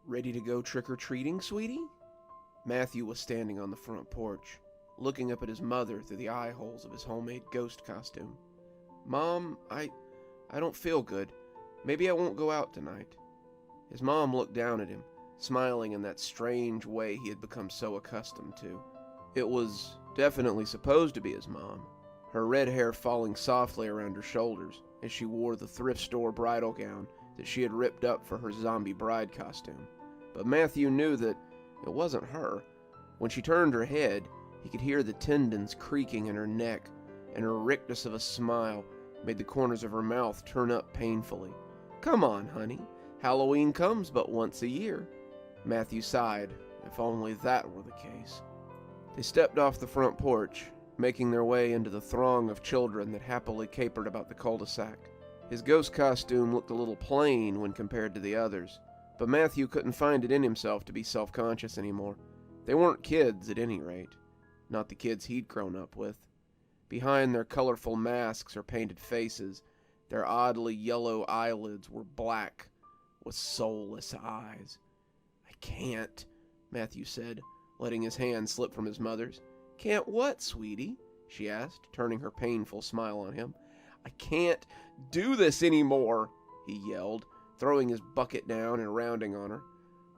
Ready to go trick-or-treating, sweetie? Matthew was standing on the front porch, looking up at his mother through the eye holes of his homemade ghost costume. Mom, I don't feel good. Maybe I won't go out tonight. His mom looked down at him, smiling in that strange way he had become so accustomed to. It was definitely supposed to be his mom, her red hair falling softly around her shoulders as she wore the thrift store bridal gown that she had ripped up for her zombie bride costume. But Matthew knew that it wasn't her. When she turned her head, he could hear the tendons creaking in her neck, and her rictus of a smile made the corners of her mouth turn up painfully. Come on, honey. Halloween comes but once a year. Matthew sighed, if only that were the case. They stepped off the front porch, making their way into the throng of children that happily capered about the cul-de-sac. His ghost costume looked a little plain when compared to the others, but Matthew couldn't find it in himself to be self-conscious anymore. They weren't kids, at any rate. Not the kids he'd grown up with. Behind their colorful masks or painted faces, their oddly yellow eyelids were black, with soulless eyes. I can't, Matthew said, letting his hand slip from his mother's. Can't what, sweetie? She asked, turning her painful smile on him. I can't do this anymore, he yelled, throwing his bucket down and rounding on her.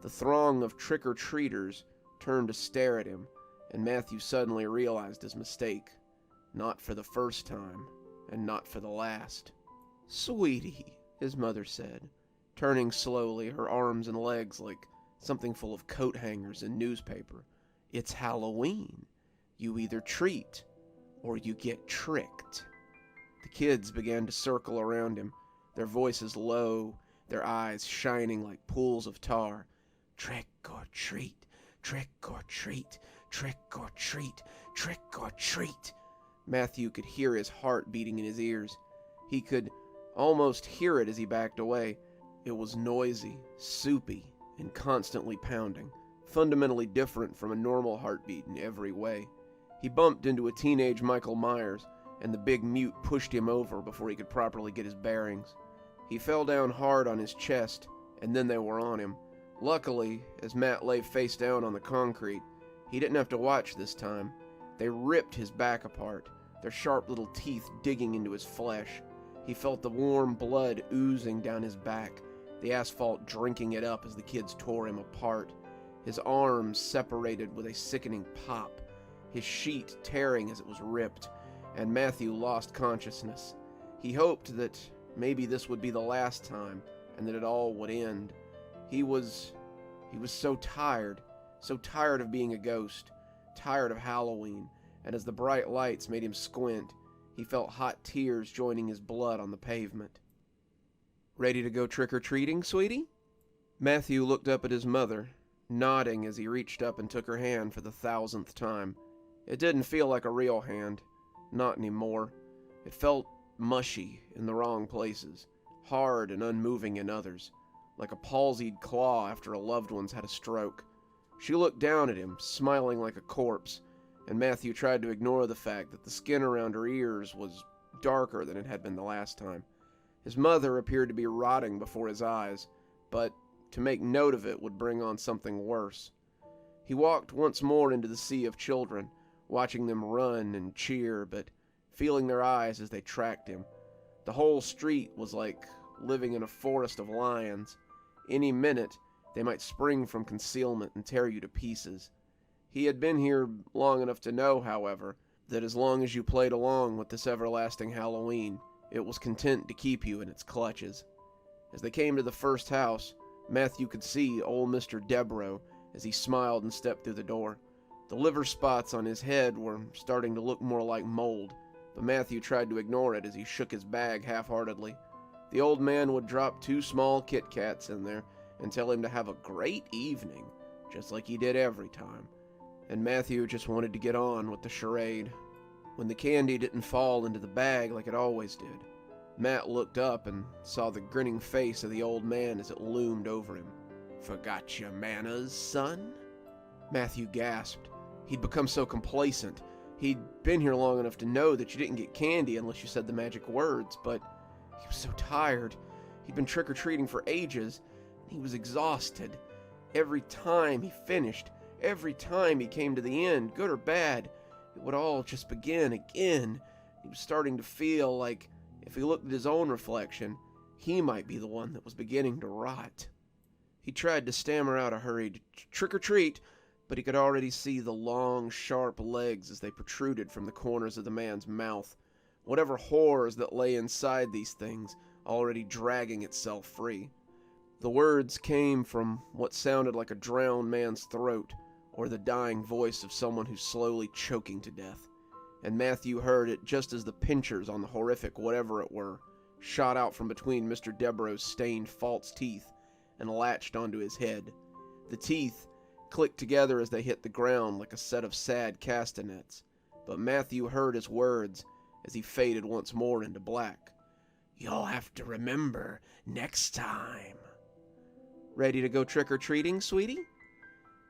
The throng of trick-or-treaters turned to stare at him, and Matthew suddenly realized his mistake. Not for the first time, and not for the last. Sweetie, his mother said, turning slowly, her arms and legs like something full of coat hangers and newspaper. It's Halloween. You either treat, or you get tricked. The kids began to circle around him, their voices low, their eyes shining like pools of tar. Trick or treat, trick or treat, trick or treat, trick or treat. Matthew could hear his heart beating in his ears. He could almost hear it as he backed away. It was noisy, soupy, and constantly pounding, fundamentally different from a normal heartbeat in every way. He bumped into a teenage Michael Myers, and the big mute pushed him over before he could properly get his bearings. He fell down hard on his chest, and then they were on him. Luckily, as Matt lay face down on the concrete, he didn't have to watch this time. They ripped his back apart, their sharp little teeth digging into his flesh. He felt the warm blood oozing down his back, the asphalt drinking it up as the kids tore him apart. His arms separated with a sickening pop, his sheet tearing as it was ripped, and Matthew lost consciousness. He hoped that maybe this would be the last time, and that it all would end. He was so tired of being a ghost, tired of Halloween, and as the bright lights made him squint, he felt hot tears joining his blood on the pavement. Ready to go trick-or-treating, sweetie? Matthew looked up at his mother, nodding as he reached up and took her hand for the 1,000th time. It didn't feel like a real hand. Not anymore. It felt mushy in the wrong places, hard and unmoving in others, like a palsied claw after a loved one's had a stroke. She looked down at him, smiling like a corpse, and Matthew tried to ignore the fact that the skin around her ears was darker than it had been the last time. His mother appeared to be rotting before his eyes, but to make note of it would bring on something worse. He walked once more into the sea of children, watching them run and cheer, but feeling their eyes as they tracked him. The whole street was like living in a forest of lions. Any minute, they might spring from concealment and tear you to pieces. He had been here long enough to know, however, that as long as you played along with this everlasting Halloween, it was content to keep you in its clutches. As they came to the first house, Matthew could see old Mr. Debro as he smiled and stepped through the door. The liver spots on his head were starting to look more like mold, but Matthew tried to ignore it as he shook his bag half-heartedly. The old man would drop 2 small Kit Kats in there and tell him to have a great evening, just like he did every time. And Matthew just wanted to get on with the charade. When the candy didn't fall into the bag like it always did, Matt looked up and saw the grinning face of the old man as it loomed over him. Forgot your manners, son? Matthew gasped. He'd become so complacent. He'd been here long enough to know that you didn't get candy unless you said the magic words, but he was so tired. He'd been trick-or-treating for ages, and he was exhausted. Every time he finished, every time he came to the end, good or bad, it would all just begin again. He was starting to feel like if he looked at his own reflection, he might be the one that was beginning to rot. He tried to stammer out a hurried trick or treat, but he could already see the long, sharp legs as they protruded from the corners of the man's mouth. Whatever horrors that lay inside these things, already dragging itself free. The words came from what sounded like a drowned man's throat, or the dying voice of someone who's slowly choking to death. And Matthew heard it just as the pinchers on the horrific whatever it were shot out from between Mr. Deborah's stained false teeth and latched onto his head. The teeth clicked together as they hit the ground like a set of sad castanets, but Matthew heard his words as he faded once more into black. "You'll have to remember next time." "Ready to go trick-or-treating, sweetie?"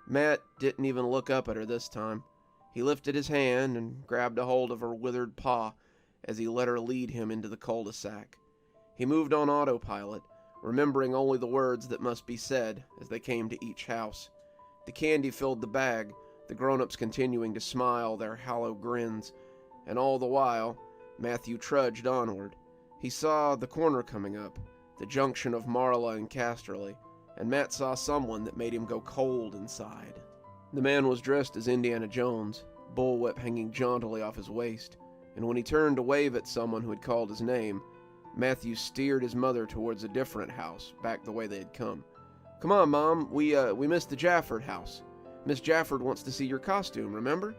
Matt didn't even look up at her this time. He lifted his hand and grabbed a hold of her withered paw as he let her lead him into the cul-de-sac. He moved on autopilot, remembering only the words that must be said as they came to each house. The candy filled the bag, the grown-ups continuing to smile their hollow grins, and all the while, Matthew trudged onward. He saw the corner coming up, the junction of Marla and Casterly, and Matt saw someone that made him go cold inside. The man was dressed as Indiana Jones, bullwhip hanging jauntily off his waist, and when he turned to wave at someone who had called his name, Matthew steered his mother towards a different house, back the way they had come. "Come on, Mom, we missed the Jafford house. Miss Jafford wants to see your costume, remember?"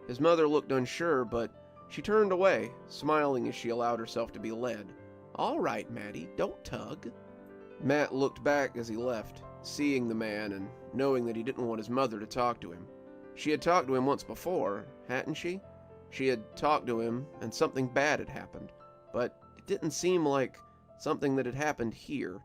His mother looked unsure, but she turned away, smiling as she allowed herself to be led. "All right, Matty, don't tug." Matt looked back as he left, seeing the man and knowing that he didn't want his mother to talk to him. She had talked to him once before, hadn't she? She had talked to him, and something bad had happened, but it didn't seem like something that had happened here.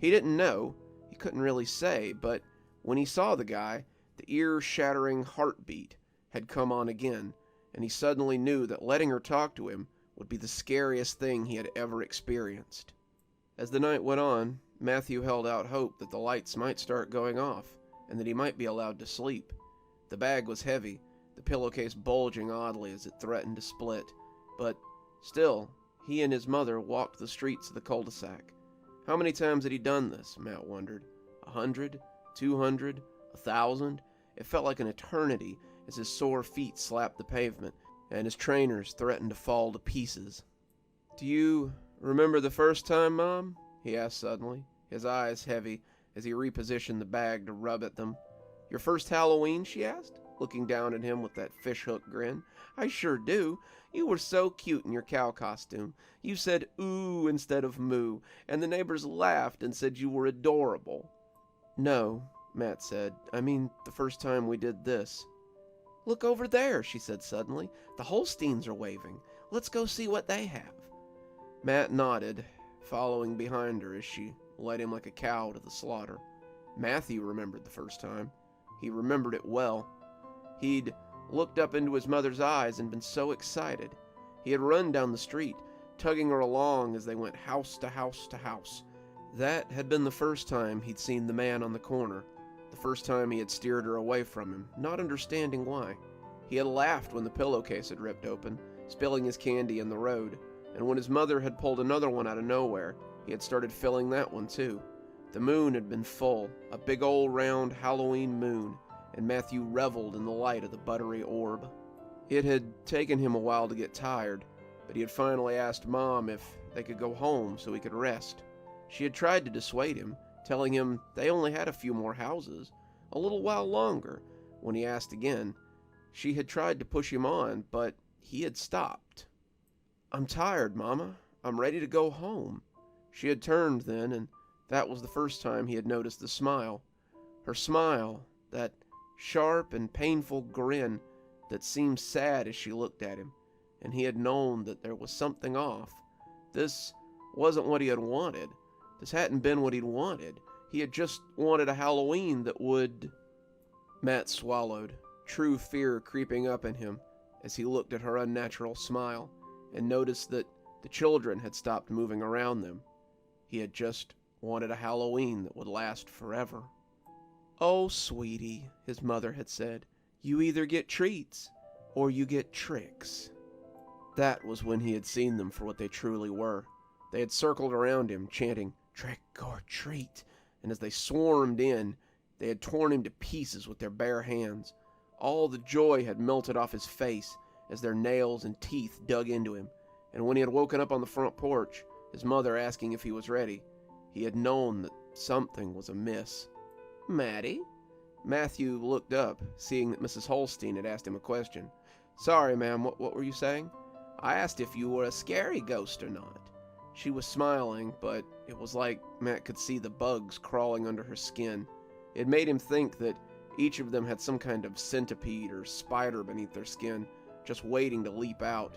He didn't know, he couldn't really say, but when he saw the guy, the ear-shattering heartbeat had come on again, and he suddenly knew that letting her talk to him would be the scariest thing he had ever experienced. As the night went on, Matthew held out hope that the lights might start going off, and that he might be allowed to sleep. The bag was heavy, the pillowcase bulging oddly as it threatened to split, but still, he and his mother walked the streets of the cul-de-sac. How many times had he done this, Matt wondered? 100? 200? 1,000? It felt like an eternity as his sore feet slapped the pavement, and his trainers threatened to fall to pieces. "Do you remember the first time, Mom?" he asked suddenly, his eyes heavy as he repositioned the bag to rub at them. "Your first Halloween?" she asked, looking down at him with that fishhook grin. "I sure do. You were so cute in your cow costume. You said ooh instead of moo, and the neighbors laughed and said you were adorable." "No," Matt said. "I mean the first time we did this." "Look over there," she said suddenly. "The Holsteins are waving. Let's go see what they have." Matt nodded, following behind her as she led him like a cow to the slaughter. Matthew remembered the first time. He remembered it well. He'd looked up into his mother's eyes and been so excited. He had run down the street, tugging her along as they went house to house to house. That had been the first time he'd seen the man on the corner, the first time he had steered her away from him, not understanding why. He had laughed when the pillowcase had ripped open, spilling his candy in the road, and when his mother had pulled another one out of nowhere, he had started filling that one too. The moon had been full, a big old round Halloween moon, and Matthew reveled in the light of the buttery orb. It had taken him a while to get tired, but he had finally asked Mom if they could go home so he could rest. She had tried to dissuade him, telling him they only had a few more houses, a little while longer. When he asked again, she had tried to push him on, but he had stopped. "I'm tired, Mama. I'm ready to go home." She had turned then, and that was the first time he had noticed the smile. Her smile, that sharp and painful grin that seemed sad as she looked at him, and he had known that there was something off. This wasn't what he had wanted. This hadn't been what he'd wanted. He had just wanted a Halloween that would... Matt swallowed, true fear creeping up in him as he looked at her unnatural smile and noticed that the children had stopped moving around them. He had just wanted a Halloween that would last forever. "Oh, sweetie," his mother had said, "you either get treats or you get tricks." That was when he had seen them for what they truly were. They had circled around him, chanting, "Trick or treat," and as they swarmed in, they had torn him to pieces with their bare hands. All the joy had melted off his face as their nails and teeth dug into him, and when he had woken up on the front porch, his mother asking if he was ready, he had known that something was amiss. "Maddie?" Matthew looked up, seeing that Mrs. Holstein had asked him a question. "Sorry, ma'am, what were you saying?" "I asked if you were a scary ghost or not." She was smiling, but it was like Matt could see the bugs crawling under her skin. It made him think that each of them had some kind of centipede or spider beneath their skin, just waiting to leap out.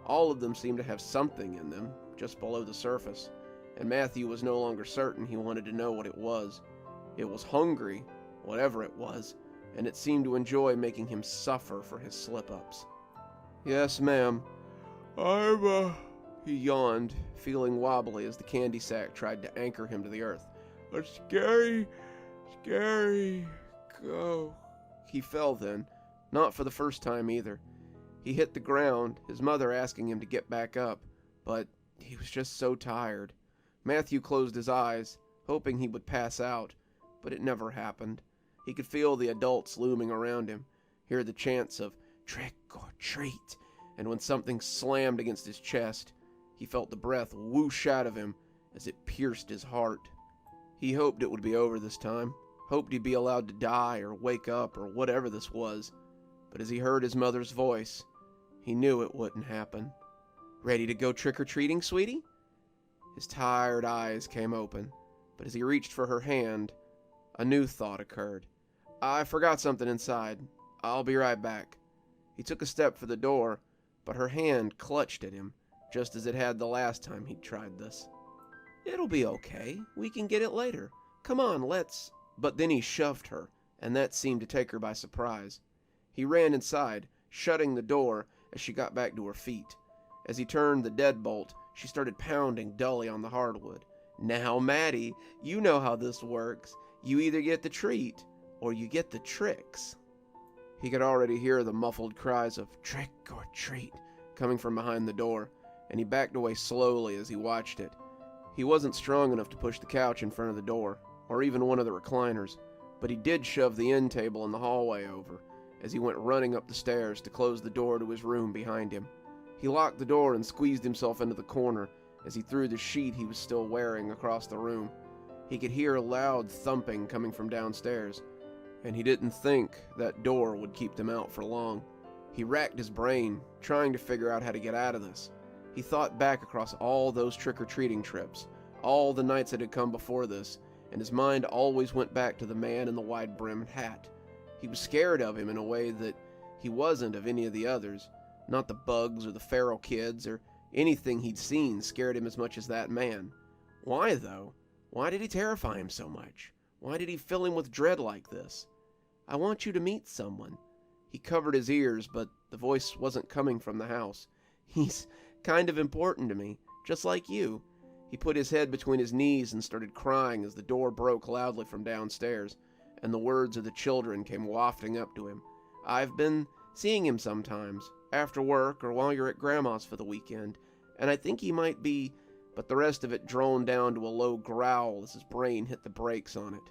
All of them seemed to have something in them, just below the surface, and Matthew was no longer certain he wanted to know what it was. It was hungry, whatever it was, and it seemed to enjoy making him suffer for his slip-ups. "Yes, ma'am. He yawned, feeling wobbly as the candy sack tried to anchor him to the earth. "A scary go." He fell then, not for the first time either. He hit the ground, his mother asking him to get back up, but he was just so tired. Matthew closed his eyes, hoping he would pass out, but it never happened. He could feel the adults looming around him, hear the chants of "trick or treat," and when something slammed against his chest, he felt the breath whoosh out of him as it pierced his heart. He hoped it would be over this time, hoped he'd be allowed to die or wake up or whatever this was, but as he heard his mother's voice, he knew it wouldn't happen. "Ready to go trick-or-treating, sweetie?" His tired eyes came open, but as he reached for her hand, a new thought occurred. "I forgot something inside. I'll be right back." He took a step for the door, but her hand clutched at him, just as it had the last time he'd tried this. "It'll be okay. We can get it later. Come on, let's..." But then he shoved her, and that seemed to take her by surprise. He ran inside, shutting the door as she got back to her feet. As he turned the deadbolt, she started pounding dully on the hardwood. "Now, Maddie, you know how this works. You either get the treat, or you get the tricks." He could already hear the muffled cries of "trick or treat" coming from behind the door, and he backed away slowly as he watched it. He wasn't strong enough to push the couch in front of the door, or even one of the recliners, but he did shove the end table in the hallway over, as he went running up the stairs to close the door to his room behind him. He locked the door and squeezed himself into the corner as he threw the sheet he was still wearing across the room. He could hear a loud thumping coming from downstairs, and he didn't think that door would keep them out for long. He racked his brain, trying to figure out how to get out of this. He thought back across all those trick-or-treating trips, all the nights that had come before this, and his mind always went back to the man in the wide-brimmed hat. He was scared of him in a way that he wasn't of any of the others. Not the bugs or the feral kids or anything he'd seen scared him as much as that man. Why, though? Why did he terrify him so much? Why did he fill him with dread like this? "I want you to meet someone." He covered his ears, but the voice wasn't coming from the house. "He's kind of important to me, just like you." He put his head between his knees and started crying as the door broke loudly from downstairs, and the words of the children came wafting up to him. "I've been seeing him sometimes, after work or while you're at Grandma's for the weekend, and I think he might be..." But the rest of it droned down to a low growl as his brain hit the brakes on it.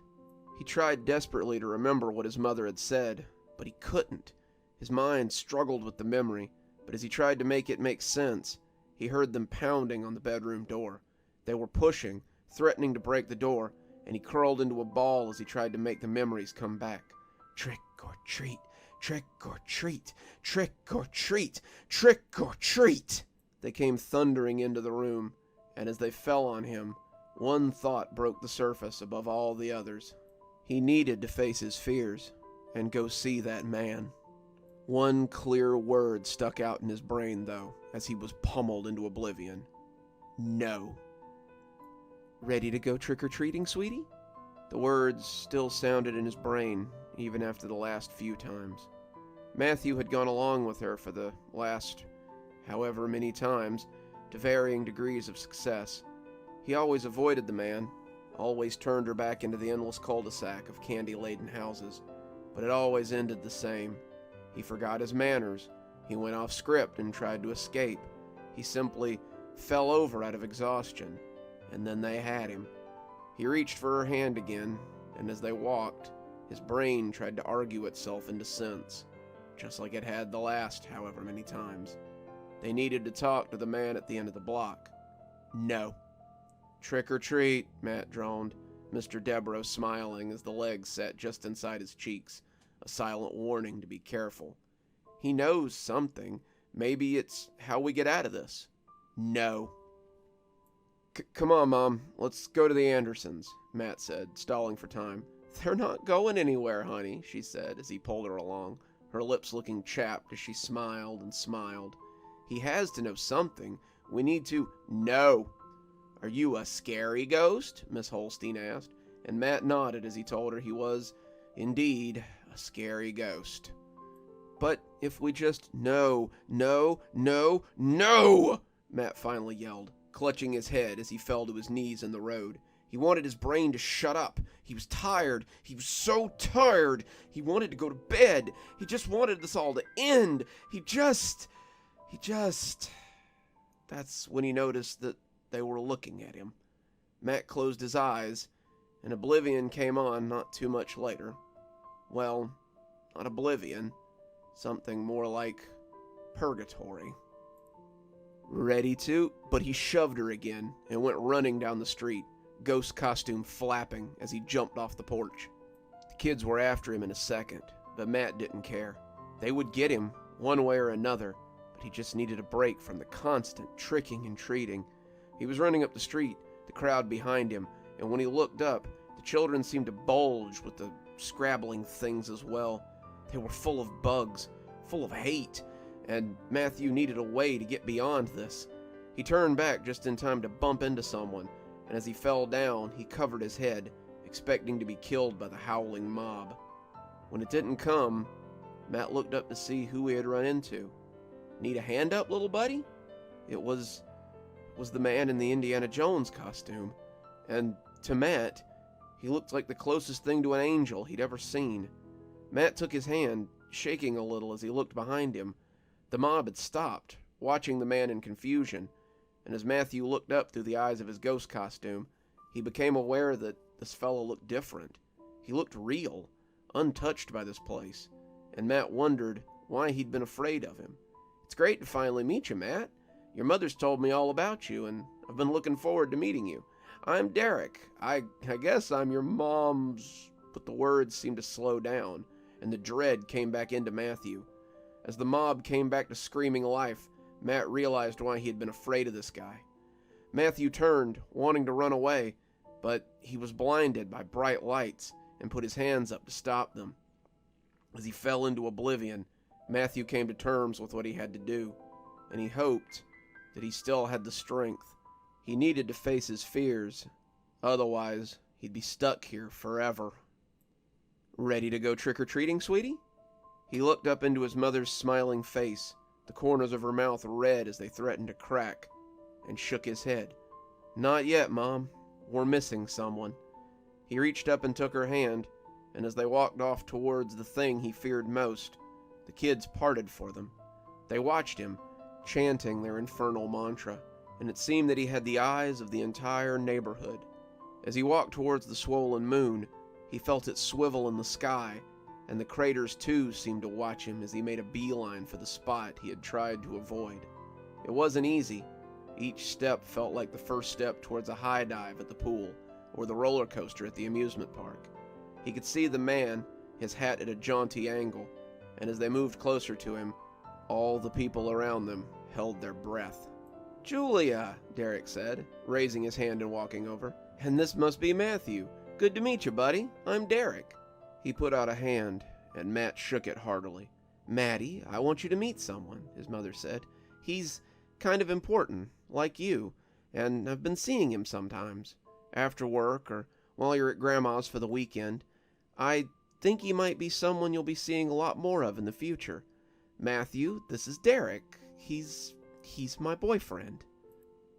He tried desperately to remember what his mother had said, but he couldn't. His mind struggled with the memory, but as he tried to make it make sense, he heard them pounding on the bedroom door. They were pushing, threatening to break the door, and he curled into a ball as he tried to make the memories come back. "Trick or treat, trick or treat, trick or treat, trick or treat!" They came thundering into the room, and as they fell on him, one thought broke the surface above all the others. He needed to face his fears and go see that man. One clear word stuck out in his brain, though, as he was pummeled into oblivion. No. "Ready to go trick-or-treating, sweetie?" The words still sounded in his brain, even after the last few times. Matthew had gone along with her for the last however many times, to varying degrees of success. He always avoided the man, always turned her back into the endless cul-de-sac of candy-laden houses, but it always ended the same. He forgot his manners. He went off script and tried to escape. He simply fell over out of exhaustion, and then they had him. He reached for her hand again, and as they walked, his brain tried to argue itself into sense, just like it had the last however many times. They needed to talk to the man at the end of the block. No. "Trick or treat," Matt droned, Mr. Deborah smiling as the legs sat just inside his cheeks, a silent warning to be careful. "He knows something. Maybe it's how we get out of this." "No." Come on, Mom. Let's go to the Andersons," Matt said, stalling for time. "They're not going anywhere, honey," she said as he pulled her along, her lips looking chapped as she smiled and smiled. "He has to know something. We need to—" "No." "Are you a scary ghost?" Miss Holstein asked, and Matt nodded as he told her he was, indeed, a scary ghost. "But if we just—" "No, no, no, no!" Matt finally yelled, clutching his head as he fell to his knees in the road. He wanted his brain to shut up. He was tired. He was so tired. He wanted to go to bed. He just wanted this all to end. He just... That's when he noticed that they were looking at him. Matt closed his eyes, and oblivion came on not too much later. Well, not oblivion. Something more like purgatory. "Ready to?" But he shoved her again and went running down the street, ghost costume flapping as he jumped off the porch. The kids were after him in a second, but Matt didn't care. They would get him, one way or another, but he just needed a break from the constant tricking and treating. He was running up the street, the crowd behind him, and when he looked up, the children seemed to bulge with the scrabbling things as well. They were full of bugs, full of hate, and Matthew needed a way to get beyond this. He turned back just in time to bump into someone, and as he fell down, he covered his head, expecting to be killed by the howling mob. When it didn't come, Matt looked up to see who he had run into. "Need a hand up, little buddy?" It was the man in the Indiana Jones costume, and to Matt, he looked like the closest thing to an angel he'd ever seen. Matt took his hand, shaking a little as he looked behind him. The mob had stopped, watching the man in confusion, and as Matthew looked up through the eyes of his ghost costume, he became aware that this fellow looked different. He looked real, untouched by this place, and Matt wondered why he'd been afraid of him. "It's great to finally meet you, Matt. Your mother's told me all about you, and I've been looking forward to meeting you. I'm Derek. I guess I'm your mom's—" But the words seemed to slow down, and the dread came back into Matthew. As the mob came back to screaming life, Matt realized why he had been afraid of this guy. Matthew turned, wanting to run away, but he was blinded by bright lights and put his hands up to stop them. As he fell into oblivion, Matthew came to terms with what he had to do, and he hoped that he still had the strength. He needed to face his fears, otherwise he'd be stuck here forever. "Ready to go trick-or-treating, sweetie?" He looked up into his mother's smiling face, the corners of her mouth red as they threatened to crack, and shook his head. "Not yet, Mom. We're missing someone." He reached up and took her hand, and as they walked off towards the thing he feared most, the kids parted for them. They watched him, chanting their infernal mantra, and it seemed that he had the eyes of the entire neighborhood. As he walked towards the swollen moon, he felt it swivel in the sky, and the craters too seemed to watch him as he made a beeline for the spot he had tried to avoid. It wasn't easy. Each step felt like the first step towards a high dive at the pool, or the roller coaster at the amusement park. He could see the man, his hat at a jaunty angle, and as they moved closer to him, all the people around them held their breath. "Julia," Derek said, raising his hand and walking over. "And this must be Matthew. Good to meet you, buddy. I'm Derek." He put out a hand, and Matt shook it heartily. "Matty, I want you to meet someone," his mother said. "He's kind of important, like you, and I've been seeing him sometimes, after work or while you're at Grandma's for the weekend. I think he might be someone you'll be seeing a lot more of in the future. Matthew, this is Derek. He's my boyfriend."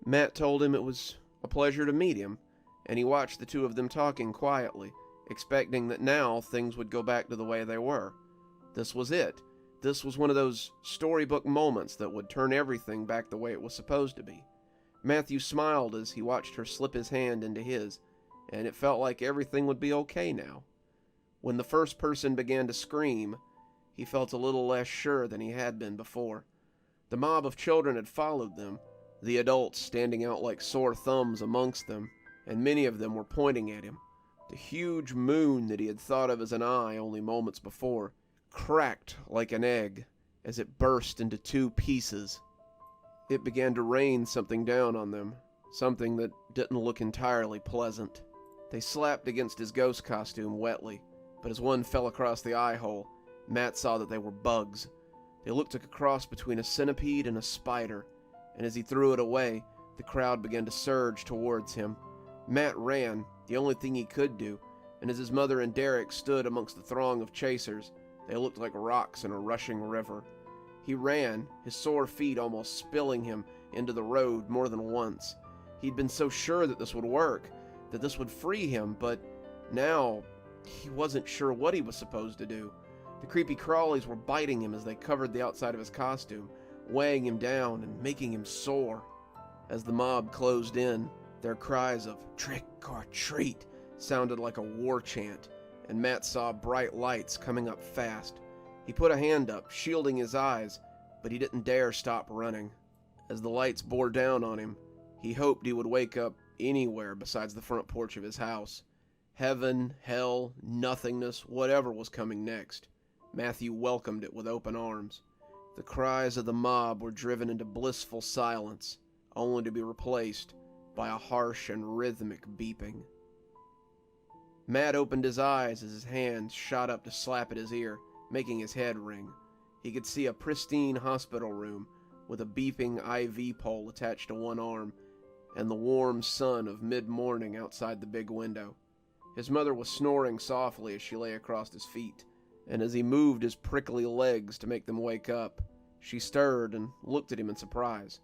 Matt told him it was a pleasure to meet him, and he watched the two of them talking quietly, expecting that now things would go back to the way they were. This was it. This was one of those storybook moments that would turn everything back the way it was supposed to be. Matthew smiled as he watched her slip his hand into his, and it felt like everything would be okay now. When the first person began to scream, he felt a little less sure than he had been before. The mob of children had followed them, the adults standing out like sore thumbs amongst them, and many of them were pointing at him. The huge moon that he had thought of as an eye only moments before cracked like an egg as it burst into two pieces. It began to rain something down on them, something that didn't look entirely pleasant. They slapped against his ghost costume wetly, but as one fell across the eye hole, Matt saw that they were bugs. They looked like a cross between a centipede and a spider, and as he threw it away, the crowd began to surge towards him. Matt ran, the only thing he could do, and as his mother and Derek stood amongst the throng of chasers, they looked like rocks in a rushing river. He ran, his sore feet almost spilling him into the road more than once. He'd been so sure that this would work, that this would free him, but now he wasn't sure what he was supposed to do. The creepy crawlies were biting him as they covered the outside of his costume, weighing him down and making him sore. As the mob closed in, their cries of "trick or treat" sounded like a war chant, and Matt saw bright lights coming up fast. He put a hand up, shielding his eyes, but he didn't dare stop running. As the lights bore down on him, he hoped he would wake up anywhere besides the front porch of his house. Heaven, hell, nothingness, whatever was coming next, Matthew welcomed it with open arms. The cries of the mob were driven into blissful silence, only to be replaced by a harsh and rhythmic beeping. Matt opened his eyes as his hand shot up to slap at his ear, making his head ring. He could see a pristine hospital room with a beeping IV pole attached to one arm, and the warm sun of mid-morning outside the big window. His mother was snoring softly as she lay across his feet, and as he moved his prickly legs to make them wake up, she stirred and looked at him in surprise.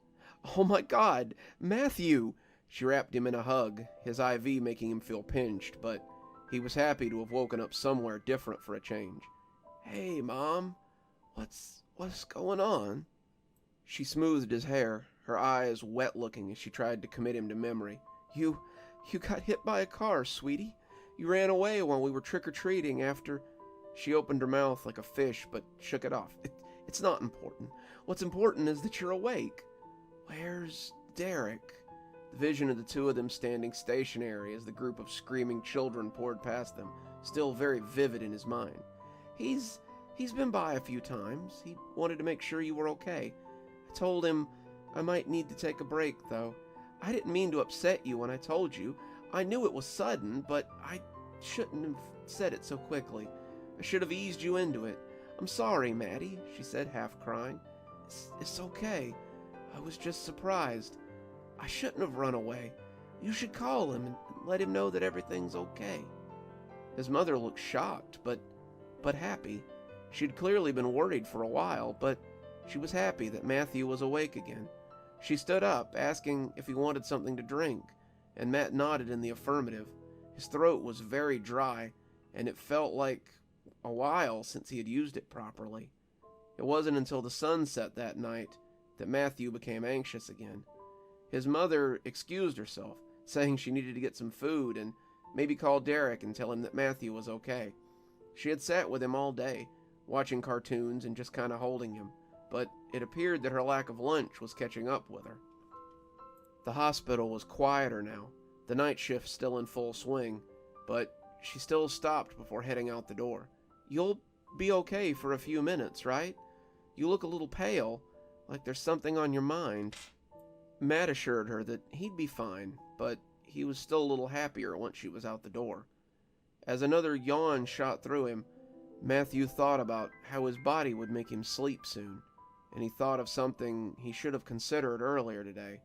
"Oh my God, Matthew!" She wrapped him in a hug, his IV making him feel pinched, but he was happy to have woken up somewhere different for a change. "Hey, Mom, what's going on?" She smoothed his hair, her eyes wet-looking as she tried to commit him to memory. You got hit by a car, sweetie. You ran away while we were trick-or-treating after..." She opened her mouth like a fish, but shook it off. It's not important. What's important is that you're awake." "Where's Derek?" The vision of the two of them standing stationary as the group of screaming children poured past them, still very vivid in his mind. He's been by a few times. He wanted to make sure you were okay. I told him I might need to take a break, though. I didn't mean to upset you when I told you. I knew it was sudden, but I shouldn't have said it so quickly. I should have eased you into it. I'm sorry, Maddie," she said, half crying. It's okay. I was just surprised. I shouldn't have run away. You should call him and let him know that everything's okay." His mother looked shocked, but happy. She'd clearly been worried for a while, but she was happy that Matthew was awake again. She stood up, asking if he wanted something to drink, and Matt nodded in the affirmative. His throat was very dry, and it felt like a while since he had used it properly. It wasn't until the sun set that night that Matthew became anxious again. His mother excused herself, saying she needed to get some food and maybe call Derek and tell him that Matthew was okay. She had sat with him all day, watching cartoons and just kind of holding him, but it appeared that her lack of lunch was catching up with her. The hospital was quieter now, the night shift still in full swing, but she still stopped before heading out the door. "You'll be okay for a few minutes, right? You look a little pale, like there's something on your mind." Matt assured her that he'd be fine, but he was still a little happier once she was out the door. As another yawn shot through him, Matthew thought about how his body would make him sleep soon, and he thought of something he should have considered earlier today.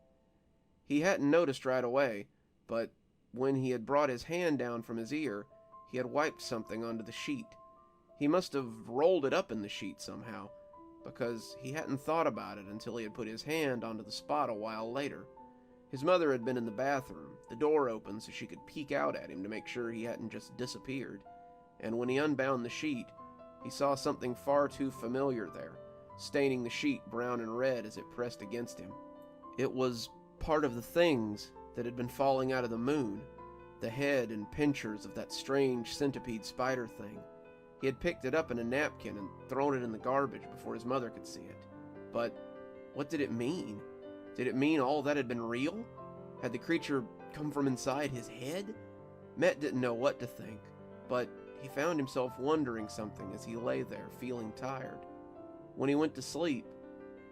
He hadn't noticed right away, but when he had brought his hand down from his ear, he had wiped something onto the sheet. He must have rolled it up in the sheet somehow, because he hadn't thought about it until he had put his hand onto the spot a while later. His mother had been in the bathroom, the door open so she could peek out at him to make sure he hadn't just disappeared. And when he unbound the sheet, he saw something far too familiar there, staining the sheet brown and red as it pressed against him. It was part of the things that had been falling out of the moon, the head and pincers of that strange centipede spider thing. He had picked it up in a napkin and thrown it in the garbage before his mother could see it. But what did it mean? Did it mean all that had been real? Had the creature come from inside his head? Matt didn't know what to think, but he found himself wondering something as he lay there, feeling tired. When he went to sleep,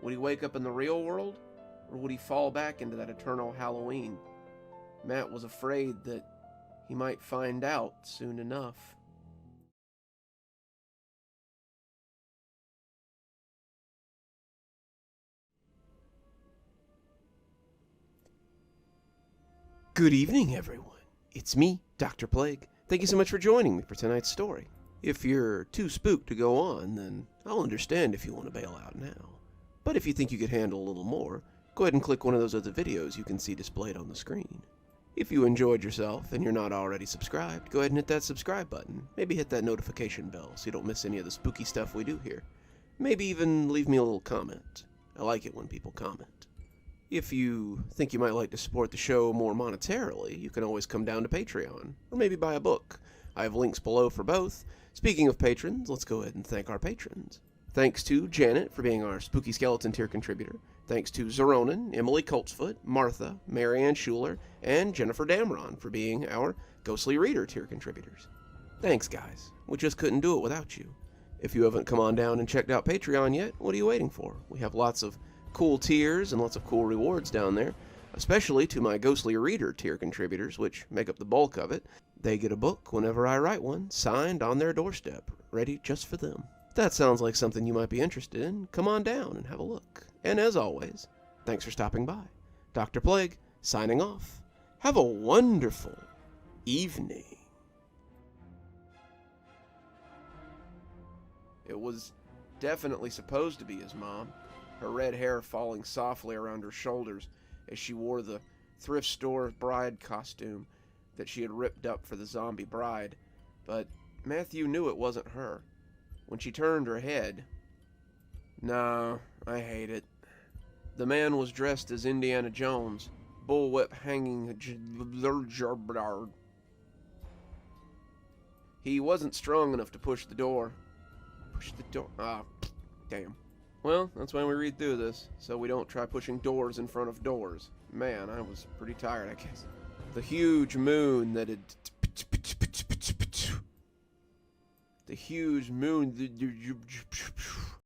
would he wake up in the real world, or would he fall back into that eternal Halloween? Matt was afraid that he might find out soon enough. Good evening, everyone. It's me, Dr. Plague. Thank you so much for joining me for tonight's story. If you're too spooked to go on, then I'll understand if you want to bail out now. But if you think you could handle a little more, go ahead and click one of those other videos you can see displayed on the screen. If you enjoyed yourself and you're not already subscribed, go ahead and hit that subscribe button. Maybe hit that notification bell so you don't miss any of the spooky stuff we do here. Maybe even leave me a little comment. I like it when people comment. If you think you might like to support the show more monetarily, you can always come down to Patreon, or maybe buy a book. I have links below for both. Speaking of patrons, let's go ahead and thank our patrons. Thanks to Janet for being our Spooky Skeleton tier contributor. Thanks to Xaronana, Emily Coltsfoot, Martha, Marianne Schuler, and Jennifer Damron for being our Ghostly Reader tier contributors. Thanks, guys. We just couldn't do it without you. If you haven't come on down and checked out Patreon yet, what are you waiting for? We have lots of cool tiers and lots of cool rewards down there, especially to my Ghostly Reader tier contributors, which make up the bulk of it. They get a book whenever I write one, signed on their doorstep, ready just for them. If that sounds like something you might be interested in, come on down and have a look. And as always, thanks for stopping by. Dr. Plague, signing off. Have a wonderful evening. It was definitely supposed to be his mom, her red hair falling softly around her shoulders as she wore the thrift store bride costume that she had ripped up for the zombie bride. But Matthew knew it wasn't her. When she turned her head... No, I hate it. The man was dressed as Indiana Jones, bullwhip hanging... He wasn't strong enough to push the door. Push the door... Ah, damn. Well, that's why we read through this, so we don't try pushing doors in front of doors. Man, I was pretty tired, I guess. The huge moon that had... The huge moon...